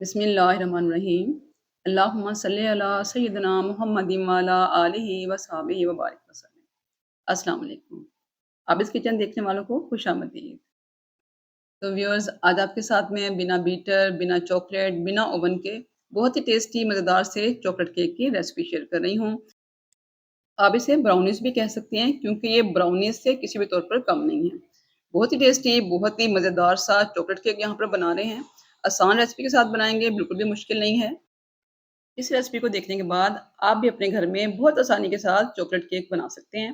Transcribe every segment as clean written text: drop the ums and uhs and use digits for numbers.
बिस्मिल्लाहिर्रहमानिर्रहीम। अल्लाहुम्मा सल्लि अला सय्यिदना मुहम्मदिन व अला आलिहि व सहाबिहि व बारिक वसल्लम। अस्सलाम वालेकुम। आबिस किचन देखने वालों को खुशामदीद। तो व्यूअर्स, आज आपके साथ में बिना बीटर, बिना चॉकलेट, बिना ओवन के बहुत ही टेस्टी मज़ेदार से चॉकलेट केक की रेसिपी शेयर कर रही हूँ। आप इसे ब्राउनीज़ भी कह सकते हैं क्योंकि ये ब्राउनीज़ से किसी भी तौर पर कम नहीं है। बहुत ही टेस्टी, बहुत ही मज़ेदार सा चॉकलेट केक यहाँ पर बना रहे हैं। आसान रेसिपी के साथ बनाएँगे, बिल्कुल भी मुश्किल नहीं है। इस रेसिपी को देखने के बाद आप भी अपने घर में बहुत आसानी के साथ चॉकलेट केक बना सकते हैं।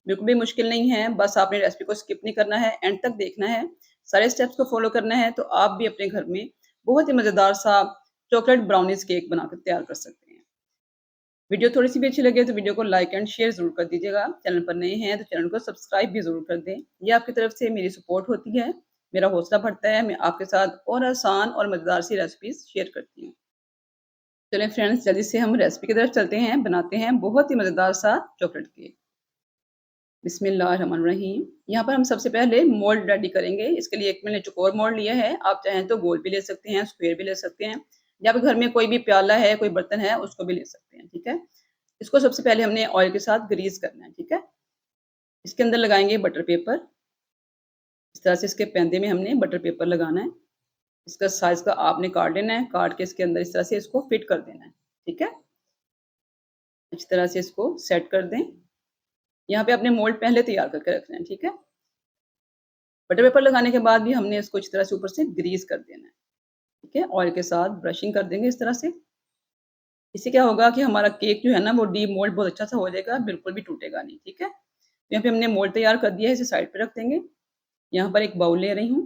बिल्कुल भी मुश्किल नहीं है, बस आपने रेसिपी को स्किप नहीं करना है, एंड तक देखना है, सारे स्टेप्स को फॉलो करना है, तो आप भी अपने घर में बहुत ही मज़ेदार सा चॉकलेट ब्राउनीज़ केक बनाकर तैयार कर सकते हैं। वीडियो थोड़ी-सी भी अच्छी लगे तो वीडियो को लाइक एंड शेयर ज़रूर कर दीजिएगा। चैनल पर नए हैं तो चैनल को सब्सक्राइब भी ज़रूर कर दें। ये आपकी तरफ से मेरी सपोर्ट होती है, मेरा हौसला बढ़ता है, मैं आपके साथ और आसान और मज़ेदार सी रेसिपीज़ शेयर करती हूँ। चलें फ्रेंड्स, जल्दी से हम रेसिपी की तरफ चलते हैं, बनाते हैं बहुत ही मज़ेदार सा चॉकलेट केक। बिस्मिल्लाहिर्रहमानिर्रहीम। यहाँ पर हम सबसे पहले मोल्ड रेडी करेंगे। इसके लिए एक मैंने चौकोर मोल्ड लिया है, आप चाहें तो गोल भी ले सकते हैं, स्क्वायर भी ले सकते हैं, या फिर घर में कोई भी प्याला है, कोई बर्तन है, उसको भी ले सकते हैं, ठीक है? इसको सबसे पहले हमने ऑयल के साथ ग्रीस करना है, ठीक है? इसके अंदर लगाएँगे बटर पेपर। इस तरह से इसके पैंदे में हमने बटर पेपर लगाना है। इसका साइज़ का आपने काट लेना है, काट के इसके अंदर इस तरह से इसको फिट कर देना है, ठीक है? अच्छी तरह से इसको सेट कर दें। यहाँ पे आपने मोल्ड पहले तैयार करके रखना है, ठीक है? बटर पेपर लगाने के बाद भी हमने इसको अच्छी तरह से ऊपर से ग्रीस कर देना है, ठीक है? ऑयल के साथ ब्रशिंग कर देंगे इस तरह से। इससे क्या होगा कि हमारा केक जो है ना वो डीप मोल्ड बहुत अच्छा सा हो जाएगा, बिल्कुल भी टूटेगा नहीं, ठीक है? यहाँ पे हमने मोल्ड तैयार कर दिया है, इसे साइड पे रख देंगे। यहाँ पर एक बाउल ले रही हूँ।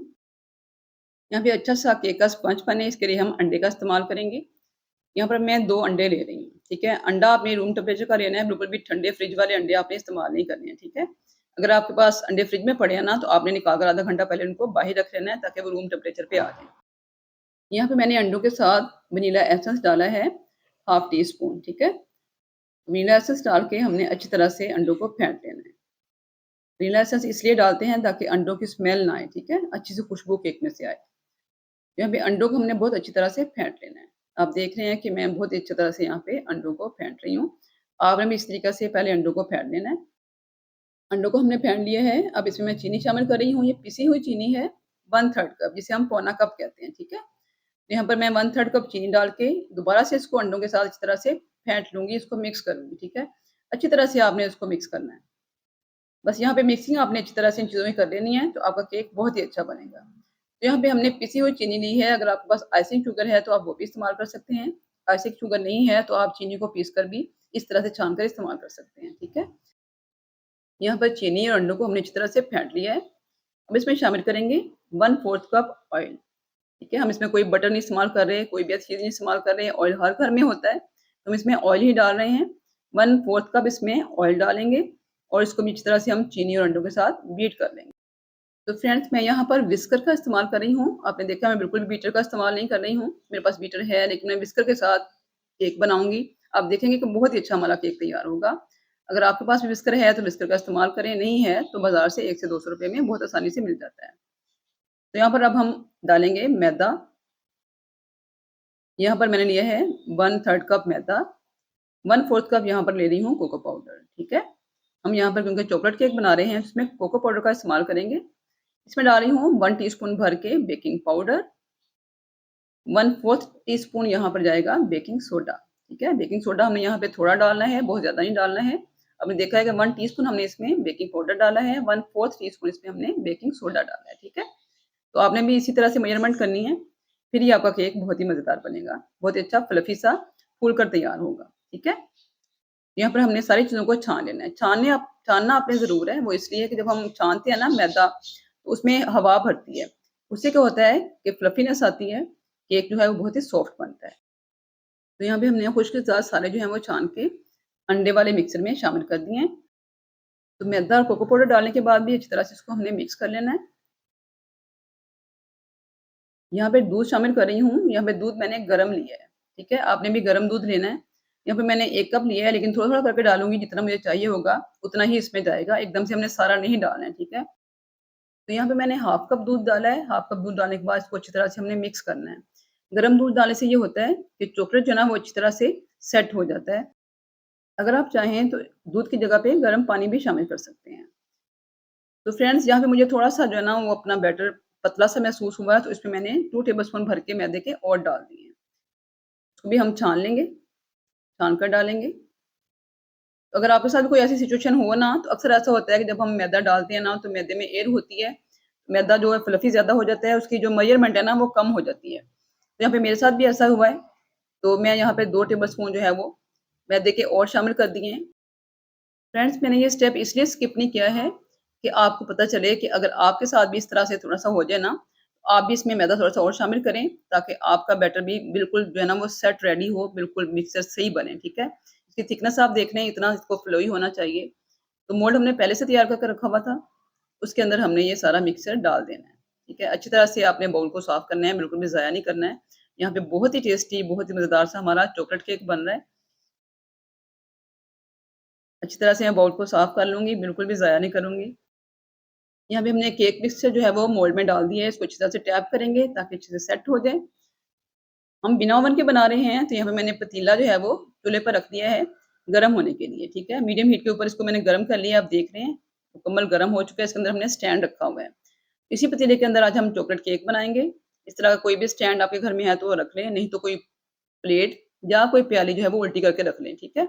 यहाँ पे अच्छा सा केक का स्पंज बने, इसके लिए हम अंडे का इस्तेमाल करेंगे। यहाँ पर मैं 2 अंडे ले रही हूँ, ठीक है? अंडा आपने रूम टेम्परेचर का लेना है, बिल्कुल भी ठंडे फ्रिज वाले अंडे आपने इस्तेमाल नहीं करने हैं, ठीक है? अगर आपके पास अंडे फ्रिज में पड़े हैं ना, तो आपने निकाल कर आधा घंटा पहले उनको बाहर रख लेना है ताकि वो रूम टेम्परेचर पे आ जाएँ। यहाँ पे मैंने अंडों के साथ वनीला एसेंस डाला है, हाफ टी स्पून, ठीक है? वनीला एसेंस डाल के हमने अच्छी तरह से अंडों को फेंट लेना है। वनीला एसेंस इसलिए डालते हैं ताकि अंडों की स्मेल ना आए, ठीक है? अच्छी सी खुशबू केक में से आए। यहाँ पे अंडों को हमने बहुत अच्छी तरह से फेंट लेना है। आप देख रहे हैं कि मैं बहुत ही अच्छी तरह से यहाँ पे अंडों को फेंट रही हूँ। आपने भी इस तरीके से पहले अंडों को फेंट लेना है। अंडों को हमने फेंट लिया है, अब इसमें मैं चीनी शामिल कर रही हूँ, ये पिसी हुई चीनी है 1/3 कप, जिसे हम पौना कप कहते हैं, ठीक है? यहाँ पर मैं 1/3 कप चीनी डाल के दोबारा से इसको अंडों के साथ अच्छी तरह से फेंट लूँगी, इसको मिक्स कर लूँगी, ठीक है? अच्छी तरह से आपने इसको मिक्स करना है। बस यहाँ पे मिक्सिंग आपने अच्छी तरह से इन चीज़ों में कर लेनी है, तो आपका केक बहुत ही अच्छा बनेगा। तो यहाँ पे हमने पिसी हुई चीनी ली है, अगर आपके पास आइसिंग शुगर है तो आप वो भी इस्तेमाल कर सकते हैं। आइसिंग शुगर नहीं है तो आप चीनी को पीस कर भी इस तरह से छान कर इस्तेमाल कर सकते हैं, ठीक है? यहाँ पर चीनी और अंडों को हमने अच्छी तरह से फेंट लिया है। अब इसमें शामिल करेंगे 1/4 कप ऑयल, ठीक है? हम इसमें कोई बटर नहीं इस्तेमाल कर रहे हैं, कोई भी ऐसी चीज़ नहीं इस्तेमाल कर रहे हैं, ऑयल हर घर में होता है, तो हम इसमें ऑयल ही डाल रहे हैं। 1/4 कप इसमें ऑयल डालेंगे और इसको भी अच्छी तरह से हम चीनी और अंडों के साथ बीट कर लेंगे। तो फ्रेंड्स, मैं यहाँ पर व्हिस्कर का इस्तेमाल कर रही हूँ। आपने देखा मैं बिल्कुल भी बीटर का इस्तेमाल नहीं कर रही हूँ। मेरे पास बीटर है लेकिन मैं व्हिस्कर के साथ केक बनाऊँगी। आप देखेंगे कि बहुत ही अच्छा हमारा केक तैयार होगा। अगर आपके पास भी व्हिस्कर है तो व्हिस्कर का इस्तेमाल करें, नहीं है तो बाज़ार से 1 से 200 रुपए में बहुत आसानी से मिल जाता है। तो यहाँ पर अब हम डालेंगे मैदा। यहाँ पर मैंने लिया है 1/3 कप मैदा, 1/4 कप यहाँ पर ले रही हूँ कोको पाउडर, ठीक है? हम यहाँ पर क्योंकि चॉकलेट केक बना रहे हैं, इसमें कोको पाउडर का इस्तेमाल करेंगे। इसमें डाल रही हूँ 1 टीस्पून भर के बेकिंग पाउडर, 1/4 टीस्पून यहाँ पर जाएगा बेकिंग सोडा, ठीक है? बेकिंग सोडा हमें यहाँ पे थोड़ा डालना है, बहुत ज़्यादा नहीं डालना है। आपने देखा है कि 1 टीस्पून हमने इसमें बेकिंग पाउडर डाला है, 1/4 टीस्पून इसमें हमने बेकिंग सोडा डाला है, ठीक है? तो आपने भी इसी तरह से मेजरमेंट करनी है, फिर ये आपका केक बहुत ही मज़ेदार बनेगा, बहुत ही अच्छा फ्लफी सा फूल कर तैयार होगा, ठीक है? यहाँ पर हमने सारी चीज़ों को छान लेना है। छानना आपने ज़रूर है, वो इसलिए कि जब हम छानते हैं ना मैदा, तो उसमें हवा भरती है। उससे क्या होता है कि फ्लफीनेस आती है, केक जो है वो बहुत ही सॉफ्ट बनता है। तो यहाँ पे हमने कुछ के साथ सारे जो हैं वो छान के अंडे वाले मिक्सर में शामिल कर दिए हैं। तो मैदा और कोको पाउडर डालने के बाद भी अच्छी तरह से इसको हमने मिक्स कर लेना है। यहाँ पे दूध शामिल कर रही हूँ, यहाँ पे दूध मैंने गरम लिया है, ठीक है? आपने भी गरम दूध लेना है। यहाँ पे मैंने 1 कप लिया है लेकिन थोड़ा-थोड़ा करके डालूँगी, जितना मुझे चाहिए होगा उतना ही इसमें जाएगा, एकदम से हमने सारा नहीं डालना है, ठीक है? तो यहाँ पे मैंने हाफ कप दूध डाला है, हाफ कप दूध डालने के बाद इसको अच्छी तरह से हमने मिक्स करना है। गरम दूध डालने से ये होता है कि चॉकलेट जो है ना वो अच्छी तरह से सेट हो जाता है। अगर आप चाहें तो दूध की जगह पे गर्म पानी भी शामिल कर सकते हैं। तो फ्रेंड्स यहाँ पे मुझे थोड़ा-सा जो है ना वो अपना बैटर पतला-सा महसूस हुआ, तो इसमें मैंने 2 टेबलस्पून भर के मैदे के और डाल दिए हैं। इसको भी हम छान लेंगे, छान कर डालेंगे। अगर आपके साथ कोई ऐसी सिचुएशन हो ना, तो अक्सर ऐसा होता है कि जब हम मैदा डालते हैं ना, तो मैदे में एयर होती है। मैदा जो है फ्लफी ज़्यादा हो जाता है, उसकी जो मेज़रमेंट है ना, वो कम हो जाती है। तो यहाँ पे मेरे साथ भी ऐसा हुआ है, तो मैं यहाँ पे 2 टेबलस्पून जो है वो मैदे के और शामिल कर दिए हैं। फ्रेंड्स, मैंने ये स्टेप इसलिए स्किप नहीं किया है कि आपको पता चले कि अगर आपके साथ भी इस तरह से थोड़ा-सा हो जाए ना, तो आप भी इसमें मैदा थोड़ा-सा और शामिल करें, ताकि आपका बैटर भी बिल्कुल जो है ना वो सेट रेडी हो, बिल्कुल मिक्सचर सही बने, ठीक है? इसकी थिकनेस आप देख लें, इतना इसको फ्लोई होना चाहिए। तो मोल्ड हमने पहले से तैयार करके रखा हुआ था, उसके अंदर हमने ये सारा मिक्सचर डाल देना है, ठीक है? अच्छी तरह से आपने बाउल को साफ करना है, बिल्कुल भी ज़ाया नहीं करना है। यहाँ पे बहुत ही टेस्टी, बहुत ही मज़ेदार सा हमारा चॉकलेट केक बन रहा है। अच्छी तरह से मैं बाउल को साफ कर लूँगी, बिल्कुल भी ज़ाया नहीं करूँगी। यहाँ पे हमने केक मिक्सचर जो है वो मोल्ड में डाल दिया है, इसको अच्छी तरह से टैप करेंगे ताकि अच्छे से सेट हो जाए। हम बिना ओवन के बना रहे हैं, तो यहाँ पे मैंने पतीला जो है वो चूल्हे पर रख दिया है, गरम होने के लिए, ठीक है? मीडियम हीट के ऊपर इसको मैंने गरम कर लिया, आप देख रहे हैं, मुकम्मल गरम हो चुका है, इसके अंदर हमने स्टैंड रखा हुआ है। इसी पतीले के अंदर आज हम चॉकलेट केक बनाएँगे। इस तरह का कोई भी स्टैंड आपके घर में है तो वो रख लें, नहीं तो कोई प्लेट या कोई प्याली जो है वो उल्टी करके रख लें, ठीक है?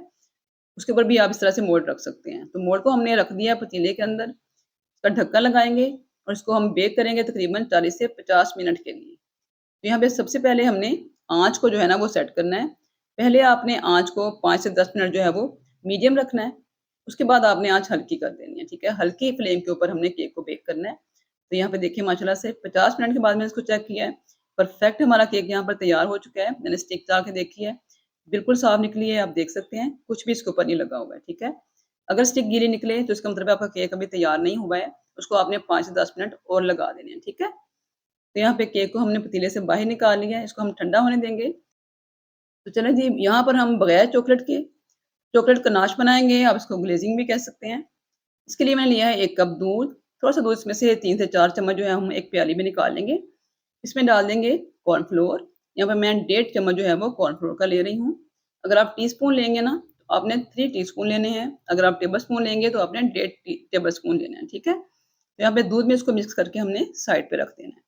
उसके ऊपर भी आप इस तरह से मोल्ड रख सकते हैं। तो मोल्ड को हमने रख दिया पतीले के अंदर, इसका ढक्कन लगाएँगे और इसको हम बेक करेंगे तकरीबन 40 से 50 मिनट के लिए। तो यहाँ पे सबसे पहले हमने आँच को जो है ना वो सेट करना है। पहले आपने आँच को 5 से 10 मिनट जो है वो मीडियम रखना है, उसके बाद आपने आँच हल्की कर देनी है, ठीक है? हल्की फ्लेम के ऊपर हमने केक को बेक करना है। तो यहाँ पे देखिए माशाल्लाह से 50 मिनट के बाद मैंने इसको चेक किया है, परफेक्ट हमारा केक यहाँ पर तैयार हो चुका है। मैंने स्टिक डाल के देखी है, बिल्कुल साफ निकली है, आप देख सकते हैं, कुछ भी इसके ऊपर नहीं लगा हुआ है, ठीक है? अगर स्टिक गीली निकले तो इसका मतलब है आपका केक अभी तैयार नहीं हुआ है, उसको आपने 5 से 10 मिनट और लगा देने हैं, ठीक है? तो यहाँ पे केक को हमने पतीले से बाहर निकाल लिया है, इसको हम ठंडा होने देंगे। तो चलें जी, यहाँ पर हम बगैर चॉकलेट के चॉकलेट गनाश बनाएँगे, आप इसको ग्लेज़िंग भी कह सकते हैं। इसके लिए मैंने लिया है 1 कप दूध, थोड़ा-सा दूध इसमें से 3 से 4 चम्मच जो है हम एक प्याली में निकाल लेंगे। इसमें डाल देंगे कॉर्नफ्लोर, यहाँ पे मैं डेढ़ चम्मच जो है वो कॉर्नफ्लोर का ले रही हूँ। अगर आप टीस्पून लेंगे ना, तो आपने 3 टीस्पून लेने हैं, अगर आप टेबलस्पून लेंगे तो आपने डेढ़ टी टेबलस्पून लेना है, ठीक है? तो यहाँ पे दूध में इसको मिक्स करके हमने साइड पे रख देना है।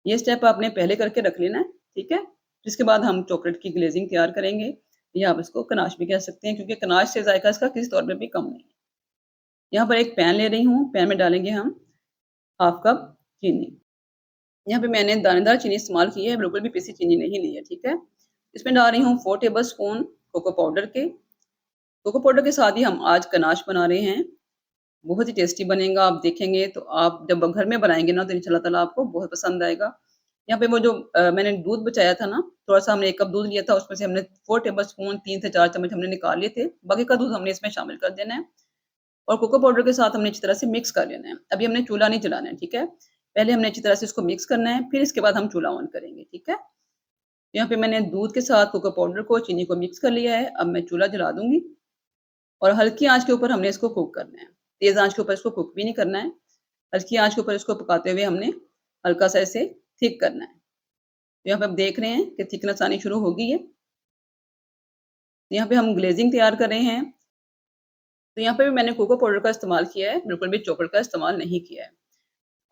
ये स्टेप आपने पहले करके रख लेना है, ठीक है? इसके बाद हम चॉकलेट की ग्लेज़िंग तैयार करेंगे, या आप इसको गनाश भी कह सकते हैं क्योंकि गनाश से ज़ायका इसका किसी तौर पे भी कम नहीं है। यहाँ पर एक पैन ले रही हूँ, पैन में डालेंगे हम हाफ कप चीनी। यहाँ पे मैंने दानेदार चीनी इस्तेमाल की है, बिल्कुल भी पिसी चीनी नहीं ली है, ठीक है? इसमें डाल रही हूँ 4 टेबलस्पून कोको पाउडर के। कोको पाउडर के साथ ही हम आज गनाश बना रहे हैं, बहुत ही टेस्टी बनेगा, आप देखेंगे तो आप जब घर में बनाएँगे ना तो इंशाल्लाह ताला आपको बहुत पसंद आएगा। यहाँ पे वो जो मैंने दूध बचाया था ना, थोड़ा-सा हमने 1 कप दूध लिया था, उसमें से हमने 4 टेबलस्पून 3 से 4 चम्मच हमने निकाल लिए थे, बाकी का दूध हमने इसमें शामिल कर देना है और कोको पाउडर के साथ हमने अच्छी तरह से मिक्स कर लेना है। अभी हमने चूल्हा नहीं जलाना है, ठीक है? पहले हमने अच्छी तरह से इसको मिक्स करना है, फिर इसके बाद हम चूल्हा ऑन करेंगे, ठीक है? यहाँ पे मैंने दूध के साथ कोको पाउडर को, चीनी को मिक्स कर लिया है, अब मैं चूल्हा जला दूँगी और हल्की आँच के ऊपर हमने इसको कुक करना है। तेज़ आँच के ऊपर इसको कुक भी नहीं करना है, हल्की आँच के ऊपर इसको पकाते हुए हमने हल्का-सा इसे थिक करना है। तो यहाँ पे आप देख रहे हैं कि थिकनेस आनी शुरू हो गई है। यहाँ पे हम ग्लेज़िंग तैयार कर रहे हैं, तो यहाँ पे भी मैंने कोको पाउडर का इस्तेमाल किया है, बिल्कुल भी चॉकलेट का इस्तेमाल नहीं किया है।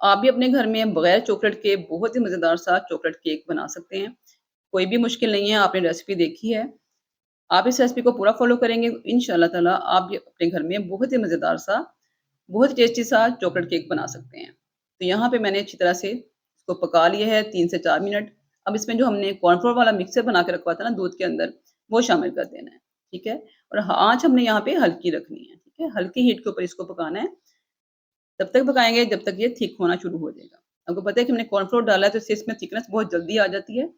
आप भी अपने घर में बगैर चॉकलेट के बहुत ही मज़ेदार सा चॉकलेट केक बना सकते हैं। कोई भी मुश्किल नहीं है, आपने रेसिपी देखी है। आप इस रेसिपी को पूरा फ़ॉलो करेंगे, इंशाअल्लाह ताला आप भी अपने घर में बहुत ही मज़ेदार सा, बहुत ही टेस्टी सा चॉकलेट केक बना सकते हैं। तो यहाँ पे मैंने अच्छी तरह से इसको पका लिया है 3 से 4 मिनट। अब इसमें जो हमने कॉर्नफ्लोर वाला मिक्सचर बना के रखा था ना दूध के अंदर, वो शामिल कर देना है, ठीक है? और आँच हमने यहाँ पे हल्की रखनी है, ठीक है? हल्की हीट के ऊपर इसको पकाना है, तब तक पकाएँगे जब तक ये थिक होना शुरू हो जाएगा। आपको पता है कि हमने कॉर्नफ्लोर डाला है तो इससे इसमें थिकनेस बहुत जल्दी आ जाती है,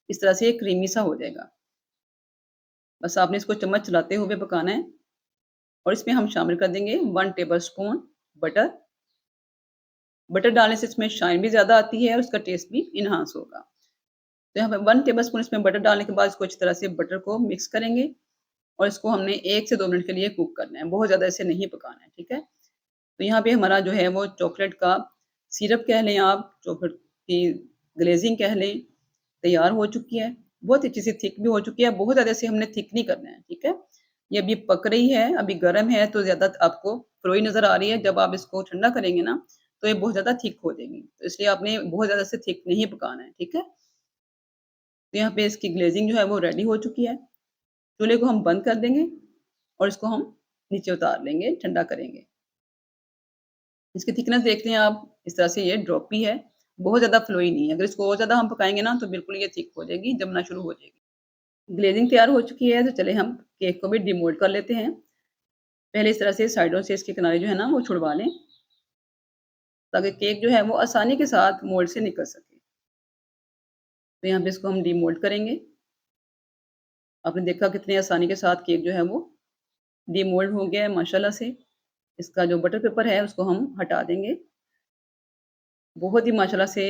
इस तरह से ये क्रीमी सा हो जाएगा। बस आपने इसको चम्मच चलाते हुए पकाना है और इसमें हम शामिल कर देंगे 1 टेबलस्पून बटर। बटर डालने से इसमें शाइन भी ज़्यादा आती है और उसका टेस्ट भी एनहांस होगा। तो यहाँ पे 1 टेबलस्पून इसमें बटर डालने के बाद इसको अच्छी तरह से बटर को मिक्स करेंगे और इसको हमने 1 से 2 मिनट के लिए कुक करना है, बहुत ज़्यादा इसे नहीं पकाना है, ठीक है? तो यहाँ पे हमारा जो है वो चॉकलेट का सिरप कह लें आप, चॉकलेट की ग्लेज़िंग कह लें, तैयार हो चुकी है, बहुत अच्छी सी थिक भी हो चुकी है, बहुत ज़्यादा इसे हमने थिक नहीं करना है, ठीक है? ये अभी पक रही है, अभी गरम है तो ज़्यादा आपको फ्लोई नज़र आ रही है, जब आप इसको ठंडा करेंगे ना, तो ये बहुत ज़्यादा थिक हो जाएगी, तो इसलिए आपने बहुत ज़्यादा इसे थिक नहीं पकाना है, ठीक है? तो यहाँ पे इसकी ग्लेज़िंग जो है वो रेडी हो चुकी है, चूल्हे को हम बंद कर देंगे और इसको हम नीचे उतार लेंगे, ठंडा करेंगे। इसकी थिकनेस देखते हैं आप, इस तरह से ये ड्रॉपी है, बहुत ज़्यादा फ्लोई नहीं है, अगर इसको और ज़्यादा हम पकाएँगे ना, तो बिल्कुल ये थिक हो जाएगी, जमना शुरू हो जाएगी। ग्लेज़िंग तैयार हो चुकी है, तो चलिए हम केक को भी डिमोल्ड कर लेते हैं। पहले इस तरह से साइडों से इसके किनारे जो है ना, वो छुड़वा लें, ताकि केक जो है वो आसानी के साथ मोल्ड से निकल सके। तो यहाँ पे इसको हम डिमोल्ड करेंगे। आपने देखा कितनी आसानी के साथ केक जो है वो डिमोल्ड हो गया है माशाल्लाह से। इसका जो बटर पेपर है उसको हम हटा देंगे। बहुत ही माशाल्लाह से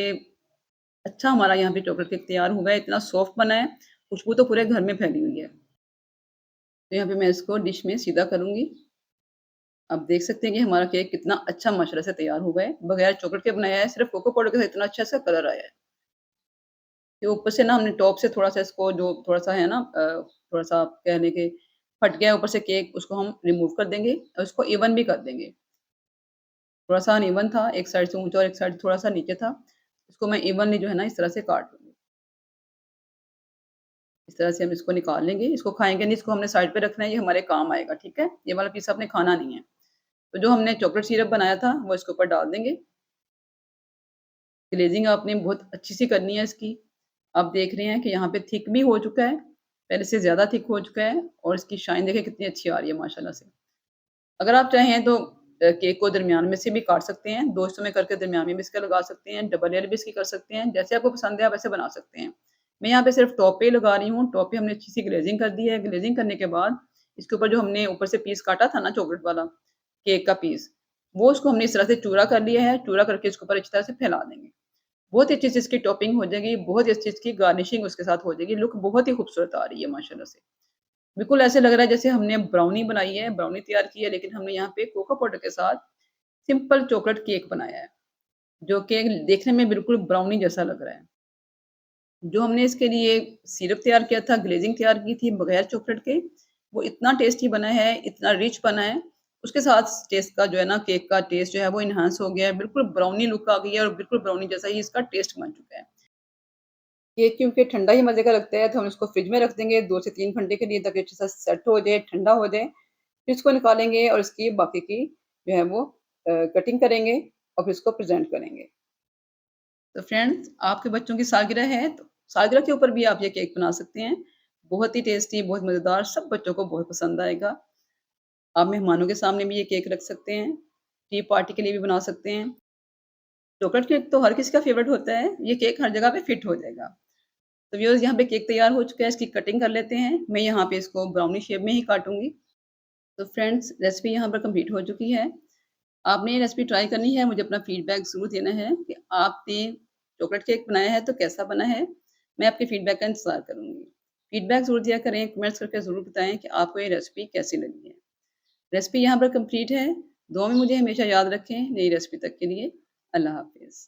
अच्छा हमारा यहाँ पे चॉकलेट केक तैयार हुआ है, इतना सॉफ्ट बना है, खुशबू तो पूरे घर में फैली हुई है। तो यहाँ पे मैं इसको डिश में सीधा करूँगी। आप देख सकते हैं कि हमारा केक कितना अच्छा माशाल्लाह से तैयार हुआ है। बगैर चॉकलेट के बनाया है, सिर्फ़ कोको पाउडर के साथ इतना अच्छा इसका कलर आया है। कि ऊपर से ना हमने टॉप से थोड़ा-सा इसको जो थोड़ा-सा है ना थोड़ा-सा आप कह लें कि फट गया ऊपर से केक, उसको हम रिमूव कर देंगे और उसको इवन भी कर देंगे। थोड़ा-सा अनइवन था, एक साइड से ऊँचा और एक साइड थोड़ा-सा नीचे था। इसको मैं इवनली जो है ना इस तरह से काट लूँगी। इस तरह से हम इसको निकाल लेंगे, इसको खाएँगे नहीं, इसको हमने साइड पे रखना है, ये हमारे काम आएगा, ठीक है? ये वाला पीस आपने खाना नहीं है। तो जो हमने चॉकलेट सिरप बनाया था, वो इसके ऊपर डाल देंगे। ग्लेज़िंग आपने बहुत अच्छी-सी करनी है इसकी। आप देख रहे हैं कि यहाँ पे थिक भी हो चुका है, पहले से ज़्यादा थिक हो चुका है और इसकी शाइन देखिए कितनी अच्छी आ रही है माशाल्लाह से। अगर आप चाहें तो केक को दरमियान में से भी काट सकते हैं, 2 हिस्सों में करके दरमियान में भी इसका लगा सकते हैं, डबल लेयर भी इसकी कर सकते हैं, जैसे आपको पसंद है आप ऐसे बना सकते हैं। मैं यहाँ पे सिर्फ़ टॉप पे ही लगा रही हूँ, टॉप पे हमने अच्छी-सी ग्लेज़िंग कर दी है, ग्लेज़िंग करने के बाद इसके ऊपर जो हमने ऊपर से पीस काटा था ना चॉकलेट वाला, केक का पीस, वो उसको हमने इस तरह से चूरा कर लिया है, चूरा करके इसके ऊपर अच्छी तरह से फैला देंगे। बहुत ही अच्छी सी इसकी टॉपिंग हो जाएगी, बहुत ही अच्छी इसकी गार्निशिंग उसके साथ हो जाएगी, लुक बहुत ही खूबसूरत आ रही है माशाल्लाह से। बिल्कुल ऐसे लग रहा है जैसे हमने ब्राउनी बनाई है, ब्राउनी तैयार की है लेकिन हमने यहाँ पे कोको पाउडर के साथ सिंपल चॉकलेट केक बनाया है, जो कि देखने में बिल्कुल ब्राउनी जैसा लग रहा है। जो हमने इसके लिए सिरप तैयार किया था, ग्लेज़िंग तैयार की थी बगैर चॉकलेट के, वो इतना टेस्टी बना है, इतना रिच बना है, उसके साथ टेस्ट का जो है ना केक का टेस्ट जो है वो एनहांस हो गया है, बिल्कुल ब्राउनी लुक आ गई है और बिल्कुल ब्राउनी जैसा ही इसका टेस्ट बन चुका है। केक क्योंकि ठंडा ही मज़े का लगता है, तो हम इसको फ्रिज में रख देंगे 2 से 3 घंटे के लिए ताकि अच्छे से सेट हो जाए, ठंडा हो जाए। फिर इसको निकालेंगे और इसकी बाकी की जो है वो कटिंग करेंगे और फिर इसको प्रेज़ेंट करेंगे। तो फ्रेंड्स, आपके बच्चों की सालगिरह है, तो सालगिरह के ऊपर भी आप ये केक बना सकते हैं। बहुत ही टेस्टी, बहुत मज़ेदार, सब बच्चों को बहुत पसंद आएगा। आप मेहमानों के सामने भी ये केक रख सकते हैं, टी पार्टी के लिए भी बना सकते हैं। चॉकलेट केक तो हर किसी का फ़ेवरेट होता है, ये केक हर जगह पे फिट हो जाएगा। तो व्यूअर्स यहाँ पे केक तैयार हो चुका है, इसकी कटिंग कर लेते हैं। मैं यहाँ पे इसको ब्राउनी शेप में ही काटूँगी। तो फ्रेंड्स, रेसिपी यहाँ पर कंप्लीट हो चुकी है। आपने ये रेसिपी ट्राई करनी है, मुझे अपना फीडबैक ज़रूर देना है कि आपने चॉकलेट केक बनाया है तो कैसा बना है? मैं आपके फीडबैक का इंतज़ार करूँगी। फीडबैक ज़रूर दिया करें, कमेंट्स करके ज़रूर बताएँ कि आपको ये रेसिपी कैसी लगी है। रेसिपी यहाँ पर कंप्लीट है। दुआ में मुझे हमेशा याद रखें, नई रेसिपी तक के लिए। अल्लाह हाफ़िज़।